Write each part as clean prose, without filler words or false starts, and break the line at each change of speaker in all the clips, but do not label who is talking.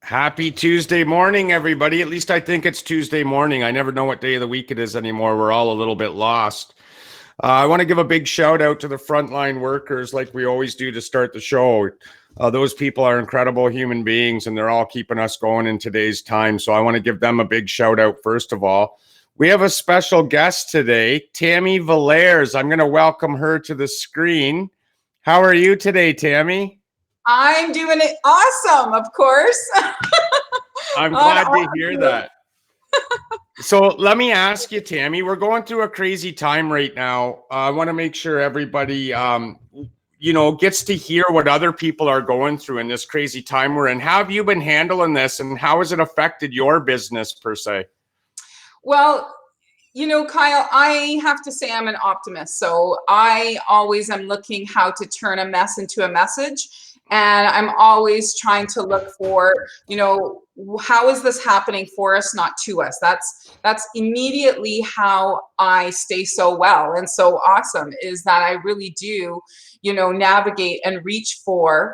Happy Tuesday morning, everybody. At least I think it's Tuesday morning. I never know what day of the week it is anymore. We're all a little bit lost. I want to give a big shout out to the frontline workers, like we always do to start the show. Those people are incredible human beings, and they're all keeping us going in today's time. So I want to give them a big shout out, first of all. We have a special guest today, Tammy Vallieres. I'm going to welcome her to the screen. How are you today, Tammy?
I'm doing it awesome, of course.
I'm glad to hear that. So let me ask you, Tammy, we're going through a crazy time right now. I want to make sure everybody, gets to hear what other people are going through in this crazy time we're in. How have you been handling this, and how has it affected your business per se?
Well, Kyle, I have to say I'm an optimist. So I always am looking how to turn a mess into a message. And I'm always trying to look for, how is this happening for us, not to us? That's immediately how I stay so well and so awesome, is that I really do, navigate and reach for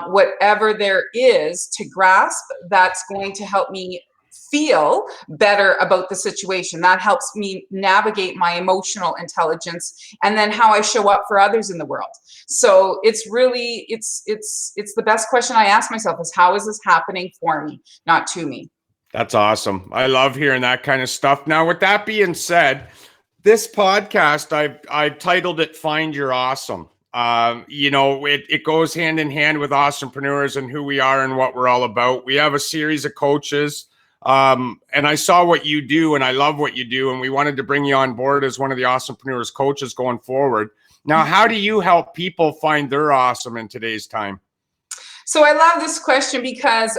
whatever there is to grasp that's going to help me feel better about the situation. That helps me navigate my emotional intelligence and then how I show up for others in the world. So it's really, it's the best question I ask myself is, how is this happening for me, not to me?
That's awesome. I love hearing that kind of stuff. Now, with that being said, this podcast, I've titled it Find Your Awesome. It goes hand in hand with awesomepreneurs and who we are and what we're all about. We have a series of coaches. And I saw what you do, and I love what you do, and we wanted to bring you on board as one of the awesomepreneurs coaches going forward. Now, how do you help people find their awesome in today's time?
So I love this question because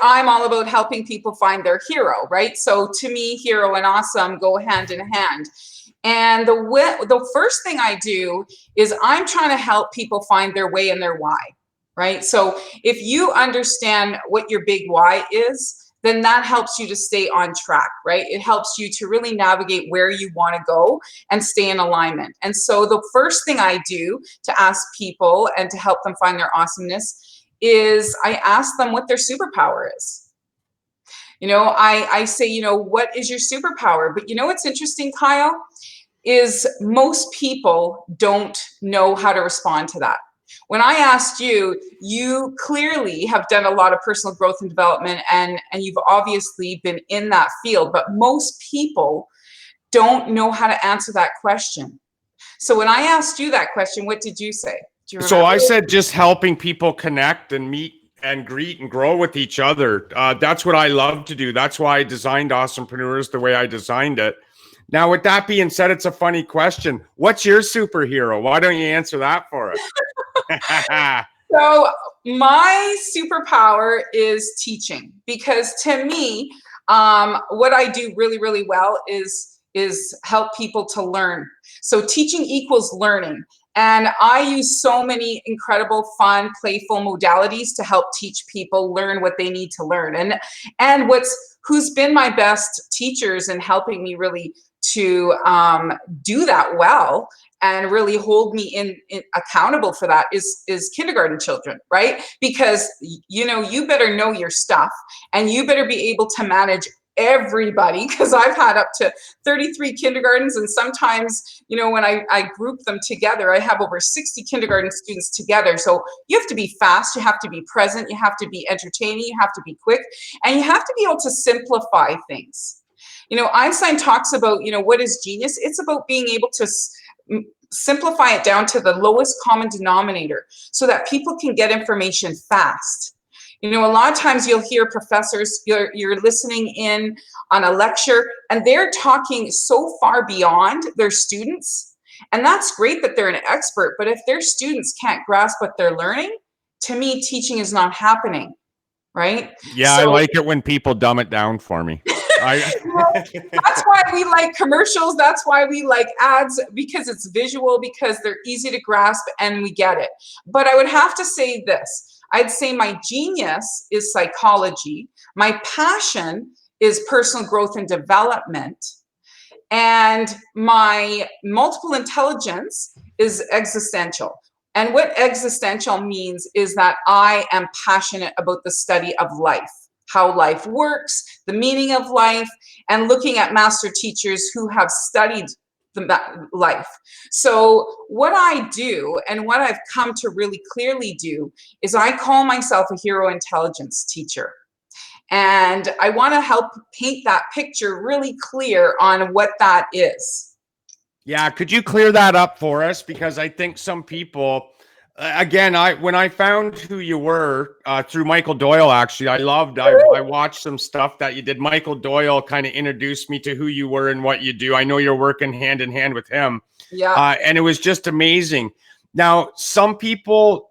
I'm all about helping people find their hero, right? So to me, hero and awesome go hand in hand. And the first thing I do is I'm trying to help people find their way and their why, right? So if you understand what your big why is, then that helps you to stay on track, right? It helps you to really navigate where you want to go and stay in alignment. And so the first thing I do to ask people and to help them find their awesomeness is I ask them what their superpower is. I say, what is your superpower? But what's interesting, Kyle, is most people don't know how to respond to that. When I asked you, you clearly have done a lot of personal growth and development, and you've obviously been in that field, but most people don't know how to answer that question. So when I asked you that question, what did you say? Do you remember?
So I said just helping people connect and meet and greet and grow with each other. That's what I love to do. That's why I designed Awesomepreneurs the way I designed it. Now, with that being said, it's a funny question. What's your superhero? Why don't you answer that for us?
So my superpower is teaching, because to me, what I do really, really well is help people to learn. So teaching equals learning. And I use so many incredible, fun, playful modalities to help teach people learn what they need to learn. And who's been my best teachers in helping me really to do that well and really hold me in accountable for that is kindergarten children, right? Because you better know your stuff, and you better be able to manage everybody, because I've had up to 33 kindergartens, and sometimes when I group them together, I have over 60 kindergarten students together. So you have to be fast, you have to be present, you have to be entertaining, you have to be quick, and you have to be able to simplify things. Einstein talks about, what is genius? It's about being able to simplify it down to the lowest common denominator so that people can get information fast. A lot of times you'll hear professors, you're listening in on a lecture, and they're talking so far beyond their students. And that's great that they're an expert, but if their students can't grasp what they're learning, to me, teaching is not happening, right?
Yeah, so, I like it when people dumb it down for me.
That's why we like commercials. That's why we like ads, because it's visual, because they're easy to grasp and we get it. But I would have to say this. I'd say my genius is psychology. My passion is personal growth and development. And my multiple intelligence is existential. And what existential means is that I am passionate about the study of life. how life works, the meaning of life, and looking at master teachers who have studied life. So what I do, and what I've come to really clearly do, is I call myself a hero intelligence teacher. And I want to help paint that picture really clear on what that is.
Yeah, could you clear that up for us? Because I think some people, again, when I found who you were through Michael Doyle, actually, I watched some stuff that you did. Michael Doyle kind of introduced me to who you were and what you do. I know you're working hand in hand with him.
Yeah.
And it was just amazing. Now, some people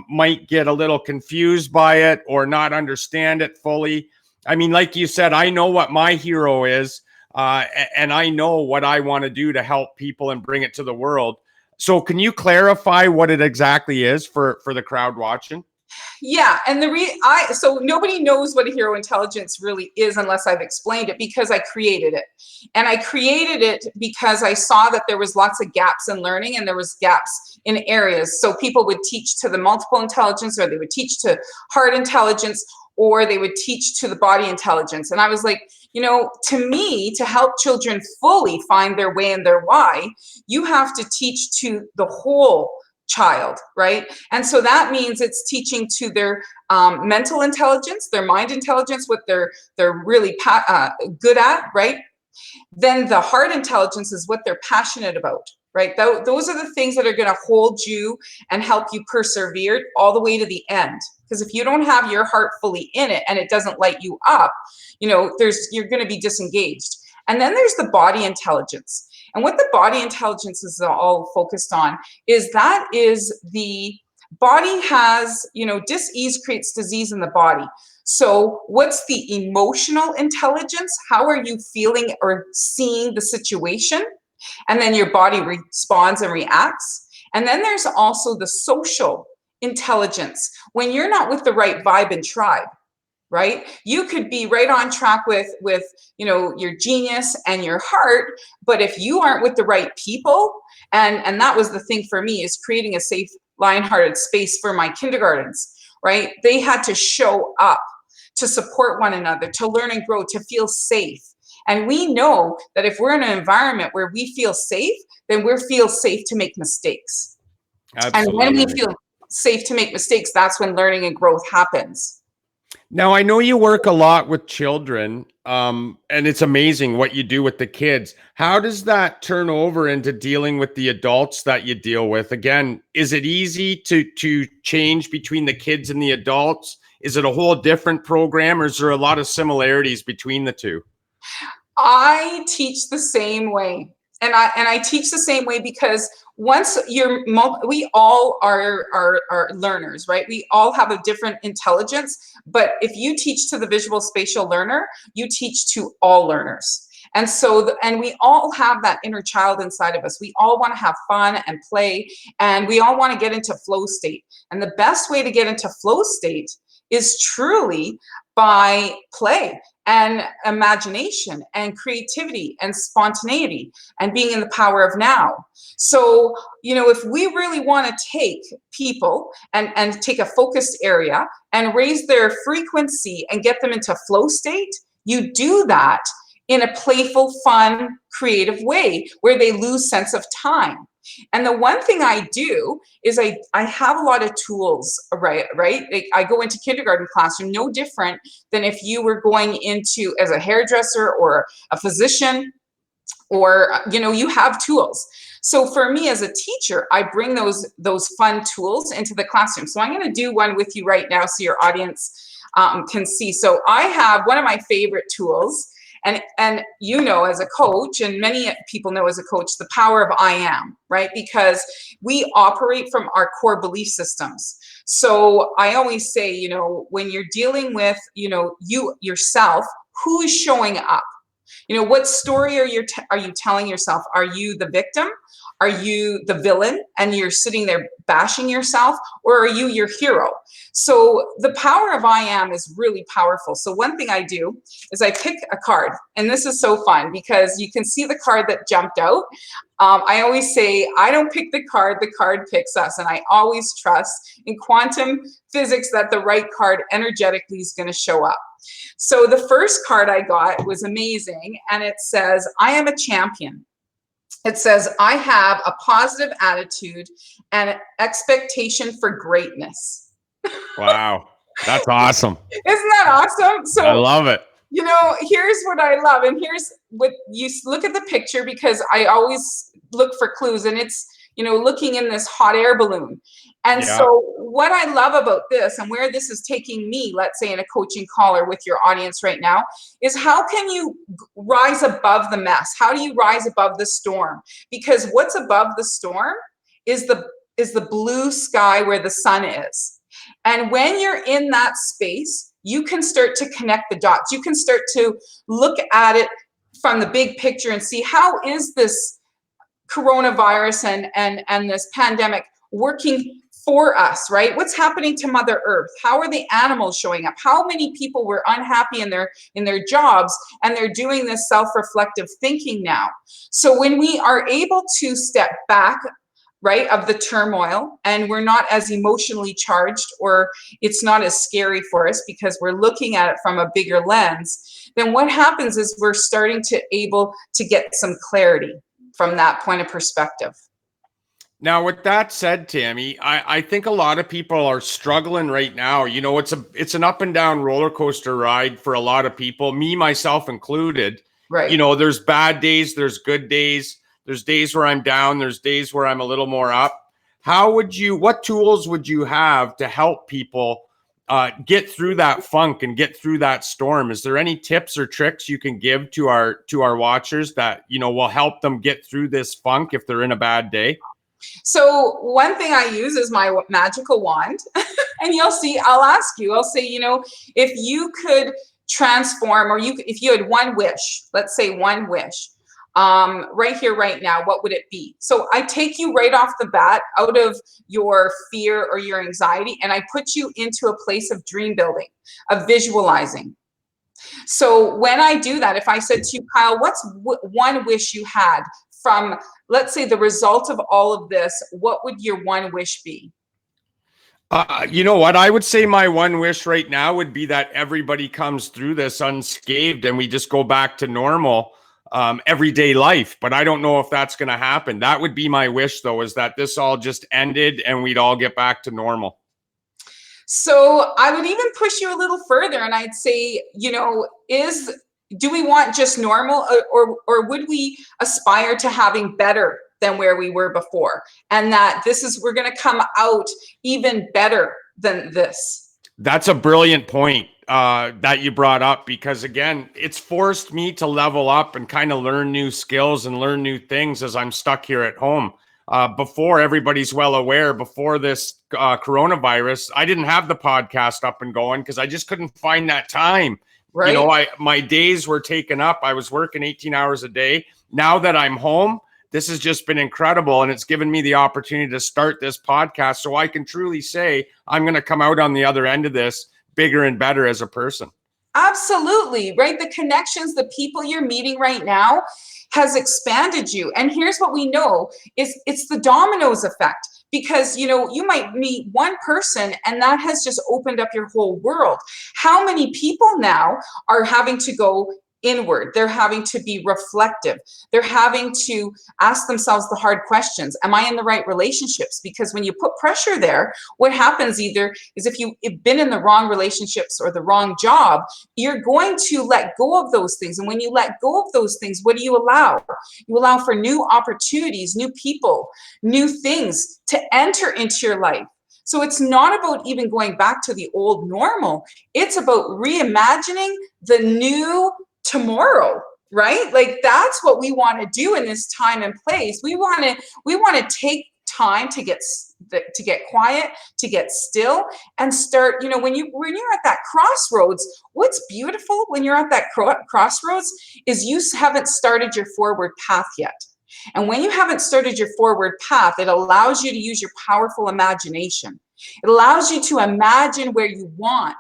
might get a little confused by it or not understand it fully. I mean, like you said, I know what my hero is. And I know what I want to do to help people and bring it to the world. So can you clarify what it exactly is for the crowd watching?
Yeah, and so nobody knows what a hero intelligence really is unless I've explained it, because I created it. And I created it because I saw that there was lots of gaps in learning, and there was gaps in areas. So people would teach to the multiple intelligence, or they would teach to heart intelligence, or they would teach to the body intelligence. And I was like, to me, to help children fully find their way and their why, you have to teach to the whole child, right? And so that means it's teaching to their mental intelligence, their mind intelligence, what they're really good at, right? Then the heart intelligence is what they're passionate about, right? Those are the things that are going to hold you and help you persevere all the way to the end. Because if you don't have your heart fully in it and it doesn't light you up, you're going to be disengaged. And then there's the body intelligence. And what the body intelligence is all focused on is the body has, dis-ease creates disease in the body. So what's the emotional intelligence? How are you feeling or seeing the situation? And then your body responds and reacts. And then there's also the social intelligence. When you're not with the right vibe and tribe, right? You could be right on track with your genius and your heart, but if you aren't with the right people, and that was the thing for me, is creating a safe, lion-hearted space for my kindergartens, right? They had to show up to support one another, to learn and grow, to feel safe. And we know that if we're in an environment where we feel safe, then we feel safe to make mistakes. Absolutely. And when we feel safe to make mistakes, that's when learning and growth happens.
Now, I know you work a lot with children, and it's amazing what you do with the kids. How does that turn over into dealing with the adults that you deal with? Again, is it easy to change between the kids and the adults? Is it a whole different program, or is there a lot of similarities between the two?
I teach the same way. And I teach the same way because we all are learners, right? We all have a different intelligence, but if you teach to the visual spatial learner, you teach to all learners. And so, and we all have that inner child inside of us. We all want to have fun and play, and we all want to get into flow state. And the best way to get into flow state is truly by play and imagination and creativity and spontaneity and being in the power of now. So, if we really want to take people and take a focused area and raise their frequency and get them into flow state, you do that in a playful, fun, creative way where they lose sense of time. And the one thing I do is I have a lot of tools, right? I go into kindergarten classroom, no different than if you were going into as a hairdresser or a physician, or, you have tools. So for me as a teacher, I bring those fun tools into the classroom. So I'm going to do one with you right now so your audience can see. So I have one of my favorite tools. And as a coach, and many people know as a coach, the power of I am, right? Because we operate from our core belief systems. So I always say, when you're dealing with, you yourself, who is showing up? What story are you telling yourself? Are you the victim? Are you the villain and you're sitting there bashing yourself? Or are you your hero? So the power of I am is really powerful. So one thing I do is I pick a card, and this is so fun because you can see the card that jumped out. I always say, I don't pick the card picks us. And I always trust in quantum physics that the right card energetically is going to show up. So the first card I got was amazing. And it says, I am a champion. It says, I have a positive attitude and expectation for greatness.
Wow. That's awesome.
Isn't that awesome? So
I love it.
You know, here's what I love. And here's what you look at the picture, because I always look for clues, and it's, you know, looking in this hot air balloon. And so what I love about this, and where this is taking me, let's say in a coaching call or with your audience right now, is how can you rise above the mess? How do you rise above the storm? Because what's above the storm is the blue sky where the sun is. And when you're in that space, you can start to connect the dots. You can start to look at it from the big picture and see, how is this coronavirus and this pandemic working for us, right? What's happening to Mother Earth? How are the animals showing up? How many people were unhappy in their jobs, and they're doing this self-reflective thinking now. So when we are able to step back, right, of the turmoil, and we're not as emotionally charged, or it's not as scary for us because we're looking at it from a bigger lens, then what happens is we're starting to able to get some clarity from that point of perspective.
Now, with that said, Tammy, I think a lot of people are struggling right now. You know, it's an up and down roller coaster ride for a lot of people, me, myself included.
Right.
You know, there's bad days, there's good days. There's days where I'm down. There's days where I'm a little more up. What tools would you have to help people get through that funk and get through that storm? Is there any tips or tricks you can give to our watchers that, you know, will help them get through this funk if they're in a bad day?
So one thing I use is my magical wand. And you'll see, I'll ask you, I'll say, you know, if you could transform, or if you had one wish, let's say one wish, right here, right now, what would it be? So I take you right off the bat out of your fear or your anxiety, and I put you into a place of dream building, of visualizing. So when I do that, if I said to you, Kyle, what's one wish you had from, let's say, the result of all of this, what would your one wish be?
You know what? I would say my one wish right now would be that everybody comes through this unscathed and we just go back to normal everyday life. But I don't know if that's going to happen. That would be my wish, though, is that this all just ended and we'd all get back to normal.
So I would even push you a little further, and I'd say, you know, do we want just normal, or would we aspire to having better than where we were before? And that we're going to come out even better than this.
That's a brilliant point that you brought up, because again, it's forced me to level up and kind of learn new skills and learn new things as I'm stuck here at home. Before, everybody's well aware, before this coronavirus, I didn't have the podcast up and going because I just couldn't find that time. Right. You know, my days were taken up. I was working 18 hours a day. Now that I'm home, this has just been incredible. And it's given me the opportunity to start this podcast so I can truly say I'm going to come out on the other end of this bigger and better as a person.
Absolutely. Right. The connections, the people you're meeting right now has expanded you. And here's what we know is it's the dominoes effect. Because, you know, you might meet one person and that has just opened up your whole world. How many people now are having to go inward? They're having to be reflective. They're having to ask themselves the hard questions. Am I in the right relationships? Because when you put pressure there, what happens either is if you've been in the wrong relationships or the wrong job, you're going to let go of those things. And when you let go of those things, what do you allow? You allow for new opportunities, new people, new things to enter into your life. So it's not about even going back to the old normal. It's about reimagining the new tomorrow, right? Like that's what we want to do in this time and place. We want to take time to get quiet, to get still, and start, you know, when you're at that crossroads, what's beautiful when you're at that crossroads is you haven't started your forward path yet. And when you haven't started your forward path, it allows you to use your powerful imagination. It allows you to imagine where you want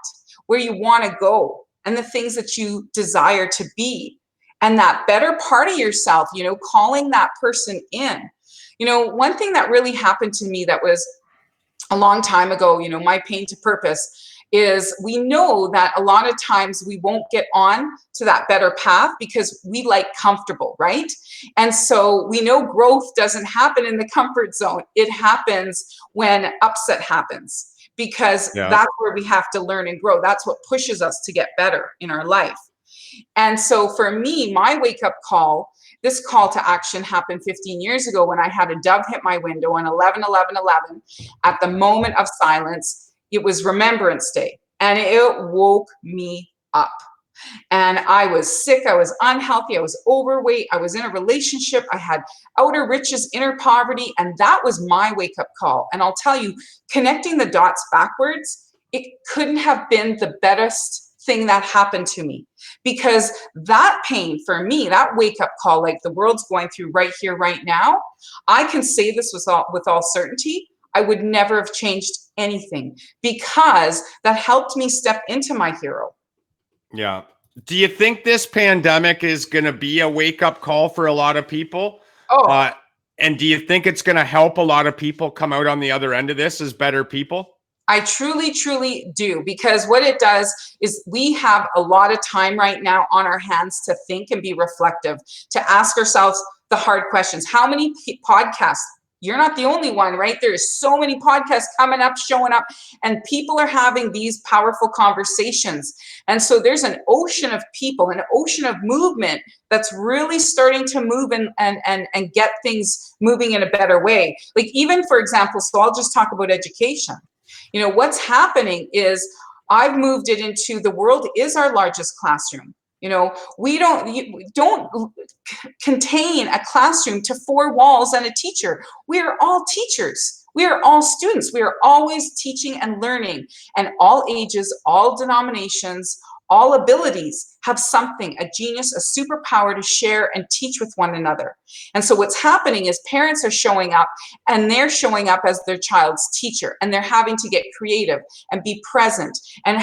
to go, and the things that you desire to be. and that better part of yourself, you know, calling that person in. You know, one thing that really happened to me that was a long time ago, you know, my pain to purpose, is we know that a lot of times we won't get on to that better path because we like comfortable, right? And so we know growth doesn't happen in the comfort zone. It happens when upset happens, because
Yeah.
that's where we have to learn and grow. That's what pushes us to get better in our life. And so for me, my wake up call, this call to action happened 15 years ago when I had a dove hit my window on 11/11/11 at the moment of silence. It was Remembrance Day, and it woke me up. And I was sick, I was unhealthy, I was overweight, I was in a relationship, I had outer riches, inner poverty, and that was my wake up call. And I'll tell you, connecting the dots backwards, it couldn't have been the best thing that happened to me, because that pain for me, that wake up call, like the world's going through right here, right now, I can say this with all certainty, I would never have changed anything, because that helped me step into my hero.
Yeah. Do you think this pandemic is going to be a wake-up call for a lot of people?
Oh,
And do you think it's going to help a lot of people come out on the other end of this as better people?
I truly, truly do, because what it does is we have a lot of time right now on our hands to think and be reflective, to ask ourselves the hard questions. How many podcasts? You're not the only one, right? There's so many podcasts coming up, showing up, and people are having these powerful conversations. And so there's an ocean of people, an ocean of movement that's really starting to move and get things moving in a better way. Like, even, for example, so I'll just talk about education. You know, what's happening is I've moved it into the world is our largest classroom. You know, we don't contain a classroom to four walls and a teacher. We are all teachers. We are all students. We are always teaching and learning, and all ages, all denominations, all abilities have something, a genius, a superpower to share and teach with one another. And so what's happening is parents are showing up, and they're showing up as their child's teacher, and they're having to get creative and be present, and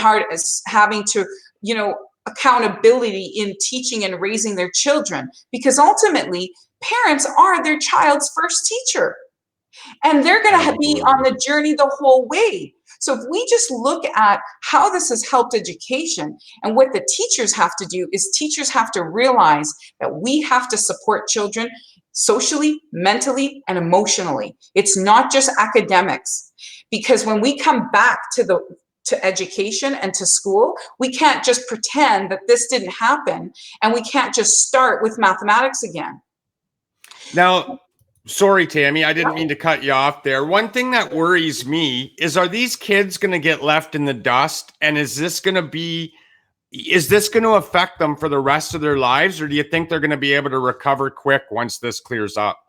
having to, you know, accountability in teaching and raising their children, because ultimately parents are their child's first teacher, and they're going to be on the journey the whole way. So if we just look at how this has helped education, and what the teachers have to do is teachers have to realize that we have to support children socially, mentally, and emotionally. It's not just academics, because when we come back to education and to school, we can't just pretend that this didn't happen, and we can't just start with mathematics again.
Now, sorry, Tammy, I didn't mean to cut you off there. One thing that worries me is, are these kids going to get left in the dust? And is this going to affect them for the rest of their lives? Or do you think they're going to be able to recover quick once this clears up?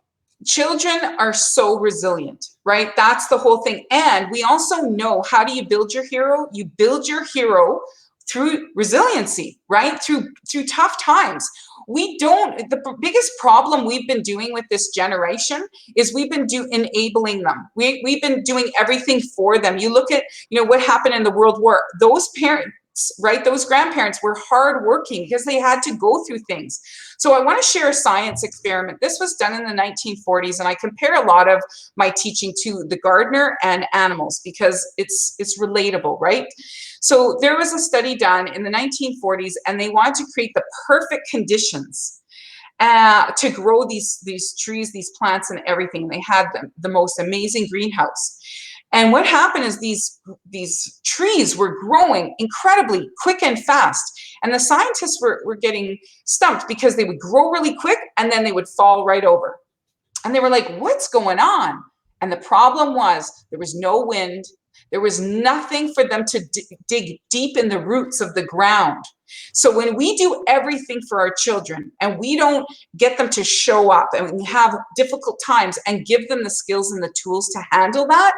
Children are so resilient, right? That's the whole thing. And we also know, how do you build your hero? You build your hero through resiliency, right? Through tough times. The biggest problem we've been doing with this generation is we've been enabling them. We've been doing everything for them. You look at, you know, what happened in the World War. Those parents, right, those grandparents were hardworking because they had to go through things. So I want to share a science experiment. This was done in the 1940s, and I compare a lot of my teaching to the gardener and animals because it's relatable, right? So there was a study done in the 1940s, and they wanted to create the perfect conditions to grow these trees, these plants, and everything. They had the most amazing greenhouse. And what happened is these trees were growing incredibly quick and fast. And the scientists were getting stumped because they would grow really quick and then they would fall right over. And they were like, what's going on? And the problem was there was no wind. There was nothing for them to dig deep in the roots of the ground. So when we do everything for our children and we don't get them to show up, and we have difficult times and give them the skills and the tools to handle that,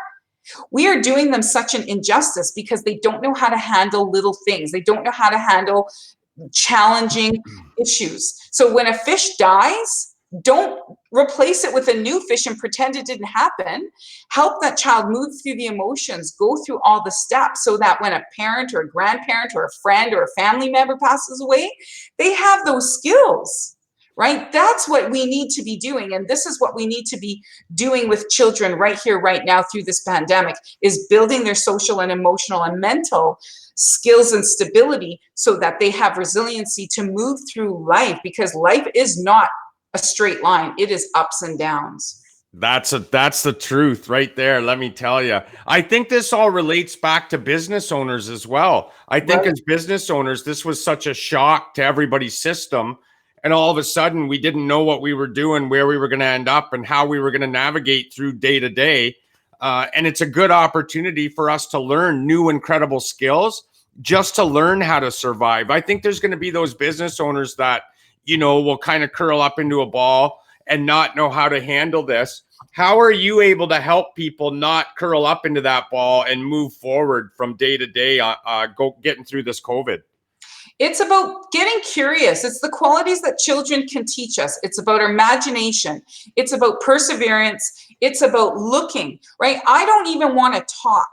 we are doing them such an injustice, because they don't know how to handle little things. They don't know how to handle challenging issues. So when a fish dies, Don't replace it with a new fish and pretend it didn't happen. Help that child move through the emotions, go through all the steps, so that when a parent or a grandparent or a friend or a family member passes away, they have those skills, right? That's what we need to be doing. And this is what we need to be doing with children right here, right now through this pandemic, is building their social and emotional and mental skills and stability so that they have resiliency to move through life, because life is not a straight line. It is ups and downs.
That's the truth right there. Let me tell you. I think this all relates back to business owners as well. I think
Right.
as business owners, this was such a shock to everybody's system. And all of a sudden, we didn't know what we were doing, where we were going to end up, and how we were going to navigate through day to day. And it's a good opportunity for us to learn new, incredible skills just to learn how to survive. I think there's going to be those business owners that, will kind of curl up into a ball and not know how to handle this. How are you able to help people not curl up into that ball and move forward from day to day, getting through this COVID?
It's about getting curious. It's the qualities that children can teach us. It's about our imagination. It's about perseverance. It's about looking, right? I don't even want to talk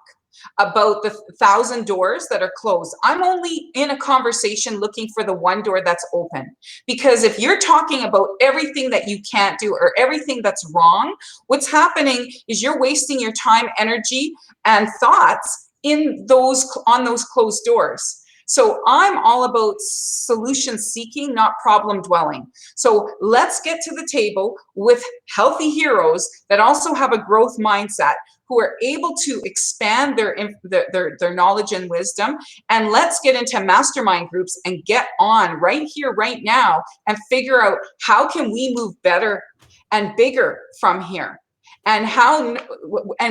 about the 1,000 doors that are closed. I'm only in a conversation looking for the one door that's open. Because if you're talking about everything that you can't do or everything that's wrong, what's happening is you're wasting your time, energy, and thoughts on those closed doors. So I'm all about solution seeking, not problem dwelling. So let's get to the table with healthy heroes that also have a growth mindset, who are able to expand their knowledge and wisdom. And let's get into mastermind groups and get on right here, right now, and figure out how can we move better and bigger from here. And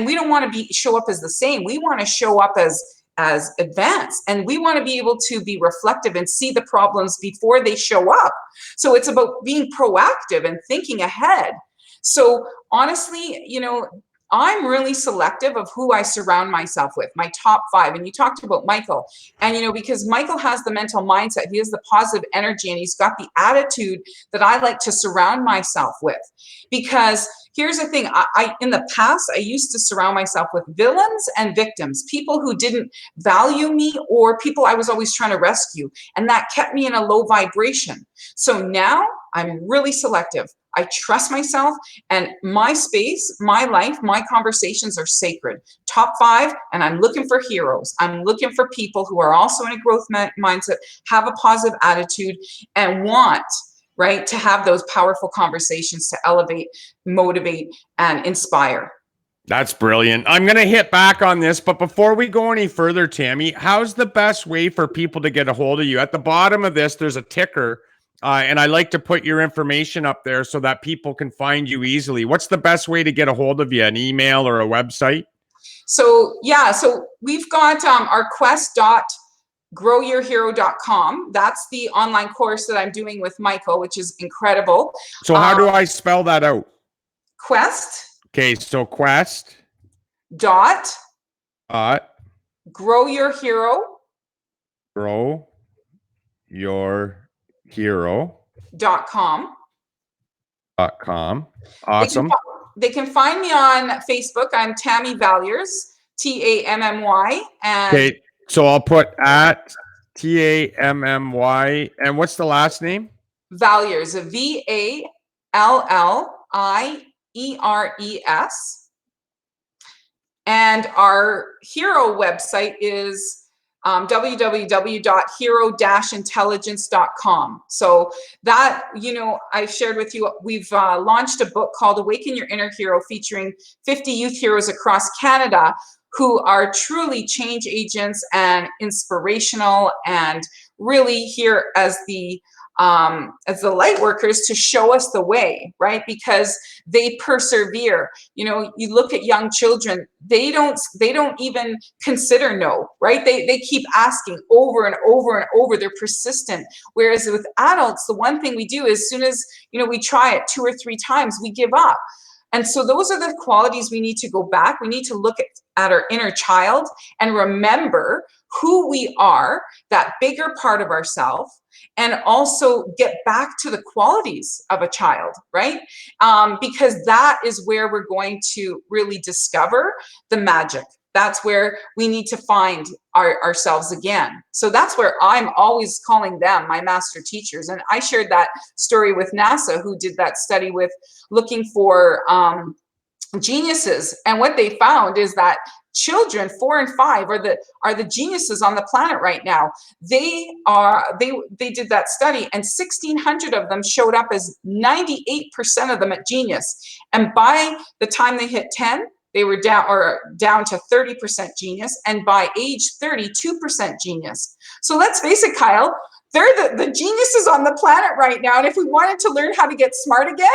we don't want to show up as the same. We want to show up as advanced, and we want to be able to be reflective and see the problems before they show up. So it's about being proactive and thinking ahead. So honestly, I'm really selective of who I surround myself with, my top 5. And you talked about Michael. And, because Michael has the mental mindset, he has the positive energy, and he's got the attitude that I like to surround myself with. Because here's the thing, I in the past, I used to surround myself with villains and victims, people who didn't value me, or people I was always trying to rescue. And that kept me in a low vibration. So now I'm really selective. I trust myself, and my space, my life, my conversations are sacred. Top 5, and I'm looking for heroes. I'm looking for people who are also in a growth mindset, have a positive attitude, and want, right, to have those powerful conversations to elevate, motivate, and inspire.
That's brilliant. I'm going to hit back on this, but before we go any further, Tammy, how's the best way for people to get a hold of you? At the bottom of this, there's a ticker. And I like to put your information up there so that people can find you easily. What's the best way to get a hold of you? An email or a website?
So we've got our quest.growyourhero.com. That's the online course that I'm doing with Michael, which is incredible.
So how do I spell that out?
Quest.
Okay, so quest.
Dot.
Grow your hero.com. Awesome.
They can find me on Facebook. I'm Tammy Vallieres, Tammy.
Okay, so I'll put at Tammy. And what's the last name?
Vallieres, Vallieres. And our hero website is www.hero-intelligence.com. So that, I shared with you, we've launched a book called Awaken Your Inner Hero, featuring 50 youth heroes across Canada who are truly change agents and inspirational, and really here as the light workers to show us the way, right? Because they persevere. You look at young children, they don't even consider no, right? They keep asking over and over and over. They're persistent. Whereas with adults, the one thing we do, as soon as we try it 2 or 3 times, we give up. And so those are the qualities we need to go back. We need to look at our inner child and remember who we are, that bigger part of ourselves, and also get back to the qualities of a child, right? Because that is where we're going to really discover the magic. That's where we need to find ourselves again. So that's where I'm always calling them my master teachers. And I shared that story with NASA, who did that study with looking for geniuses. And what they found is that children 4 and 5 are the geniuses on the planet right now. They did that study, and 1,600 of them showed up as 98% of them at genius. And by the time they hit 10, they were down to 30% genius, and by age 30, 2% genius. So let's face it, Kyle, they're the geniuses on the planet right now. And if we wanted to learn how to get smart again,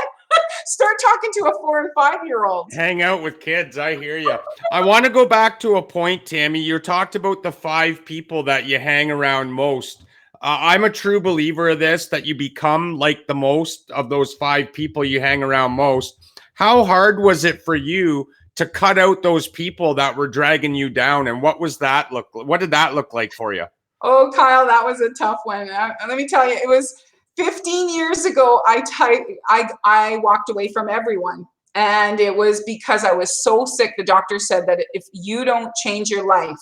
start talking to a 4 and 5-year-old.
Hang out with kids. I hear you. I want to go back to a point, Tammy. You talked about the 5 people that you hang around most. I'm a true believer of this, that you become like the most of those 5 people you hang around most. How hard was it for you to cut out those people that were dragging you down? And what did that look like for you?
Oh, Kyle, that was a tough one. Let me tell you, it was 15 years ago. I walked away from everyone. And it was because I was so sick. The doctor said that if you don't change your life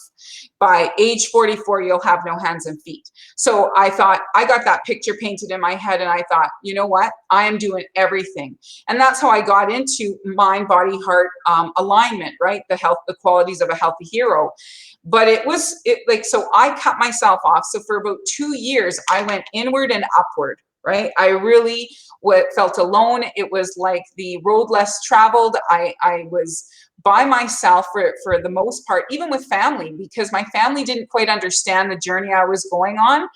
by age 44, you'll have no hands and feet. So I thought, I got that picture painted in my head, and I thought, you know what? I am doing everything. And that's how I got into mind, body, heart alignment, right? The qualities of a healthy hero. But so I cut myself off. So for about 2 years, I went inward and upward, right? I really felt alone. It was like the road less traveled. I was by myself for the most part, even with family, because my family didn't quite understand the journey I was going on.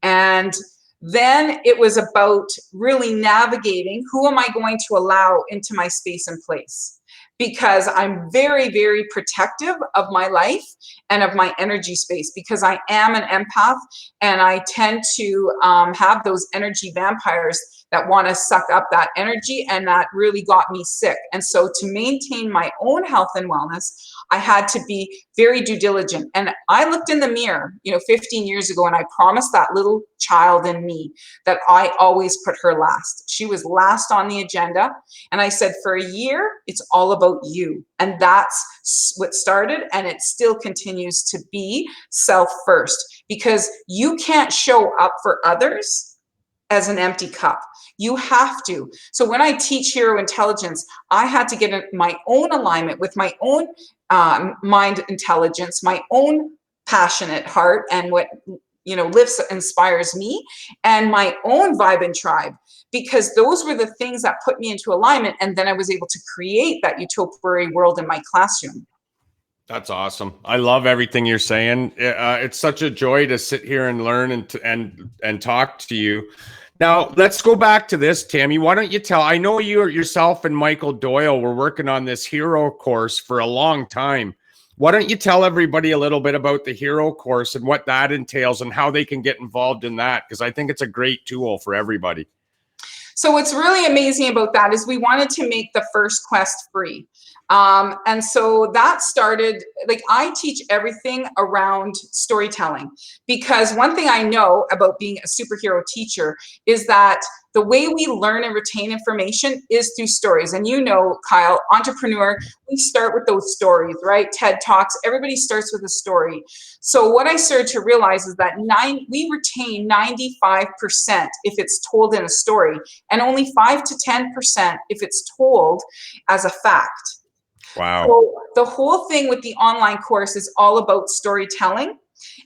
And then it was about really navigating, who am I going to allow into my space and place? Because I'm very, very protective of my life and of my energy space, because I am an empath, and I tend to have those energy vampires that want to suck up that energy, and that really got me sick. And so to maintain my own health and wellness, I had to be very due diligent. And I looked in the mirror, 15 years ago, and I promised that little child in me that I always put her last. She was last on the agenda. And I said, for a year, it's all about you. And that's what started, and it still continues to be self first, because you can't show up for others as an empty cup. You have to. So when I teach hero intelligence, I had to get my own alignment with my own mind intelligence, my own passionate heart, and what lifts, inspires me, and my own vibe and tribe, because those were the things that put me into alignment. And then I was able to create that utopian world in my classroom.
That's awesome. I love everything you're saying. It's such a joy to sit here and learn and talk to you. Now, let's go back to this, Tammy. Why don't you I know you yourself and Michael Doyle were working on this hero course for a long time. Why don't you tell everybody a little bit about the hero course and what that entails and how they can get involved in that? Because I think it's a great tool for everybody.
So what's really amazing about that is we wanted to make the first quest free. And so that started, I teach everything around storytelling, because one thing I know about being a superhero teacher is that the way we learn and retain information is through stories. And Kyle, entrepreneur, we start with those stories, right? TED Talks, everybody starts with a story. So what I started to realize is that we retain 95% if it's told in a story, and only 5 to 10% if it's told as a fact.
Wow.
So the whole thing with the online course is all about storytelling.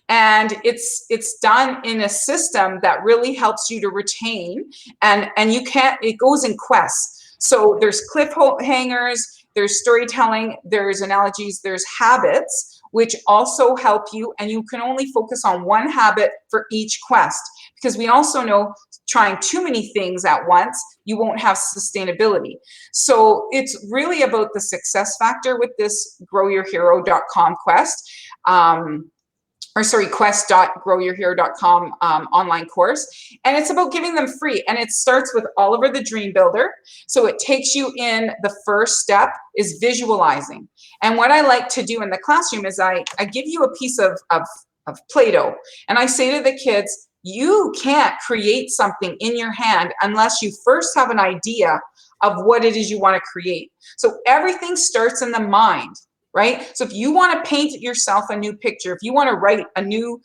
And it's done in a system that really helps you to retain, and it goes in quests. So there's cliffhangers, there's storytelling, there's analogies, there's habits, which also help you. And you can only focus on one habit for each quest, because we also know trying too many things at once, you won't have sustainability. So it's really about the success factor with this growyourhero.com quest. quest.growyourhero.com online course. And it's about giving them free. And it starts with Oliver the Dream Builder. So it takes you in, the first step is visualizing. And what I like to do in the classroom is I give you a piece of Play-Doh. And I say to the kids, you can't create something in your hand unless you first have an idea of what it is you want to create. So everything starts in the mind. Right? So if you want to paint yourself a new picture, if you want to write a new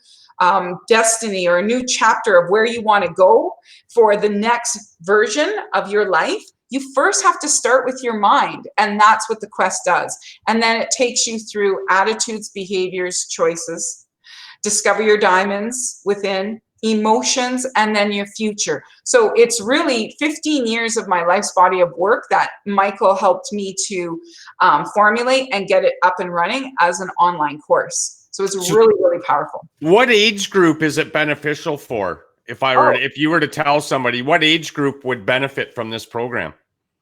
destiny or a new chapter of where you want to go for the next version of your life, you first have to start with your mind. And that's what the quest does. And then it takes you through attitudes, behaviors, choices, discover your diamonds within, emotions, and then your future. So it's really 15 years of my life's body of work that Michael helped me to formulate and get it up and running as an online course. So it's really, really powerful.
What age group is it beneficial for? If you were to tell somebody, what age group would benefit from this program?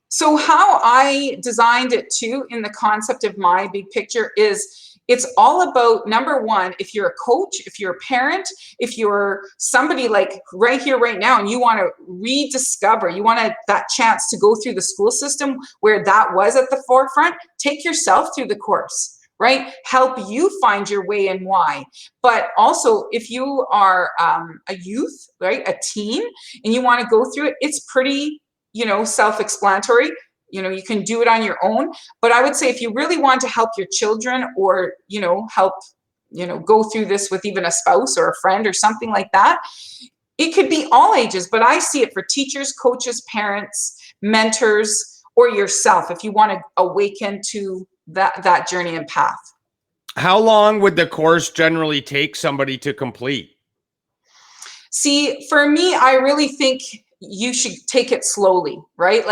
So how I designed it too, in the concept of my big picture, is it's all about, number one, if you're a coach, if you're a parent, if you're somebody like right here, right now, and you want to rediscover, you want that chance to go through the school system where that was at the forefront, take yourself through the course, right? Help you find your way and why. But also, if you are a youth, right, a teen, and you want to go through it, it's pretty, self-explanatory. You can do it on your own. But I would say if you really want to help your children or, help, go through this with even a spouse or a friend or something like that, it could be all ages. But I see it for teachers, coaches, parents, mentors, or yourself if you want to awaken to that journey and path.
How long would the course generally take somebody to complete?
See, for me, I really think you should take it slowly, right?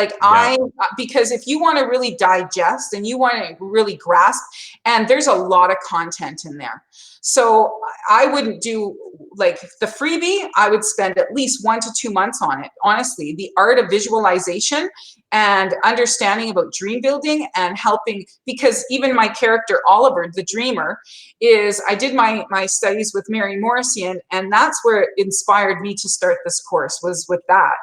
Because if you want to really digest and you want to really grasp, and there's a lot of content in there. So I wouldn't do like the freebie. I would spend at least 1 to 2 months on it. Honestly, the art of visualization and understanding about dream building and helping, because even my character, Oliver, the dreamer, I did my studies with Mary Morrissey, and that's where it inspired me to start this course, was with that.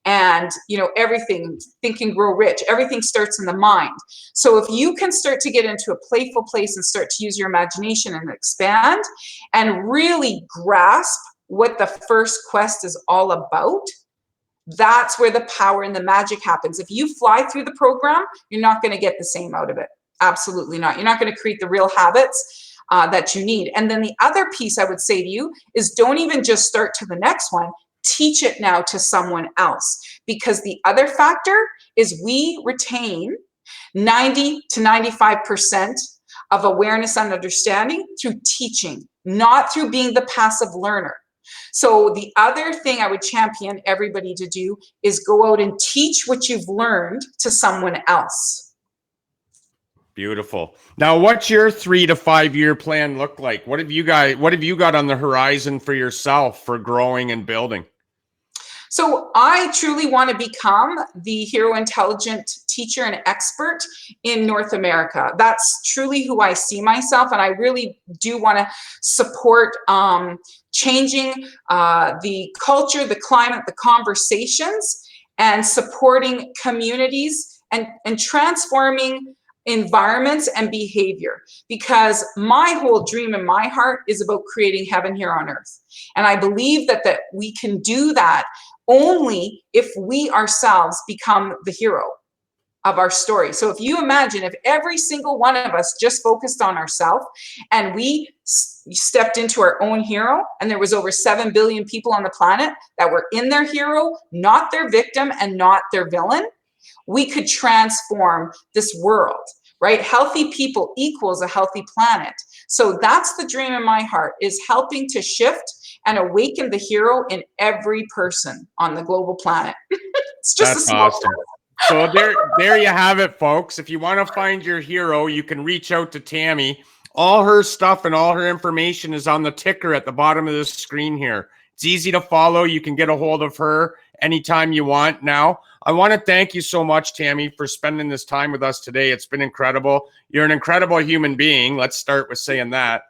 And, everything, Think and Grow Rich, everything starts in the mind. So if you can start to get into a playful place and start to use your imagination and expand and really grasp what the first quest is all about, that's where the power and the magic happens. If you fly through the program, you're not going to get the same out of it. Absolutely not. You're not going to create the real habits that you need. And then the other piece I would say to you is, don't even just start to the next one. Teach it now to someone else. Because the other factor is we retain 90 to 95% of awareness and understanding through teaching, not through being the passive learner. So the other thing I would champion everybody to do is go out and teach what you've learned to someone else.
Beautiful. Now, what's your 3 to 5 year plan look like? What have you got on the horizon for yourself for growing and building?
So I truly want to become the hero intelligent teacher and expert in North America. That's truly who I see myself. And I really do want to support changing the culture, the climate, the conversations, and supporting communities and transforming environments and behavior, because my whole dream in my heart is about creating heaven here on earth. And I believe that we can do that only if we ourselves become the hero of our story. So if you imagine if every single one of us just focused on ourselves and we stepped into our own hero, and there was over 7 billion people on the planet that were in their hero, not their victim and not their villain, we could transform this world, right? Healthy people equals a healthy planet. So that's the dream in my heart, is helping to shift and awaken the hero in every person on the global planet. It's just
That's
a small
awesome. So there you have it, folks. If you want to find your hero, you can reach out to Tammy. All her stuff and all her information is on the ticker at the bottom of the screen here. It's easy to follow. You can get a hold of her anytime you want. Now, I want to thank you so much, Tammy, for spending this time with us today. It's been incredible. You're an incredible human being. Let's start with saying that.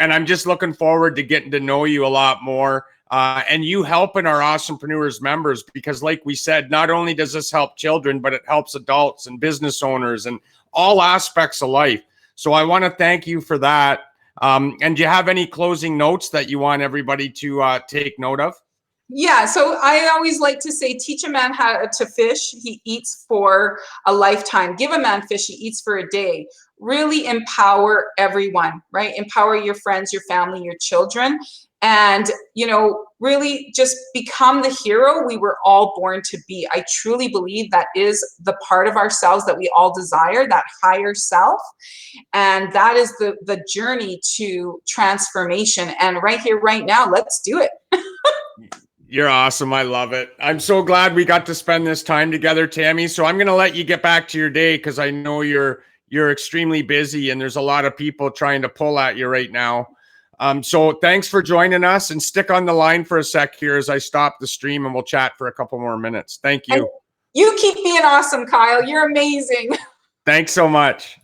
I'm just looking forward to getting to know you a lot more. And you helping our Awesomepreneurs members, because like we said, not only does this help children, but it helps adults and business owners and all aspects of life. So I want to thank you for that. And do you have any closing notes that you want everybody to take note of?
Yeah, so I always like to say, teach a man how to fish, he eats for a lifetime. Give a man fish, he eats for a day. Really empower everyone, right? Empower your friends, your family, your children, and, you know, really just become the hero we were all born to be. I truly believe that is the part of ourselves that we all desire, that higher self. And that is the journey to transformation. And right here, right now, let's do it.
You're awesome. I love it. I'm so glad we got to spend this time together, Tammy. So I'm going to let you get back to your day, because I know you're extremely busy and there's a lot of people trying to pull at you right now. So thanks for joining us, and stick on the line for a sec here as I stop the stream, and we'll chat for a couple more minutes. Thank you.
And you keep being awesome, Kyle. You're amazing.
Thanks so much.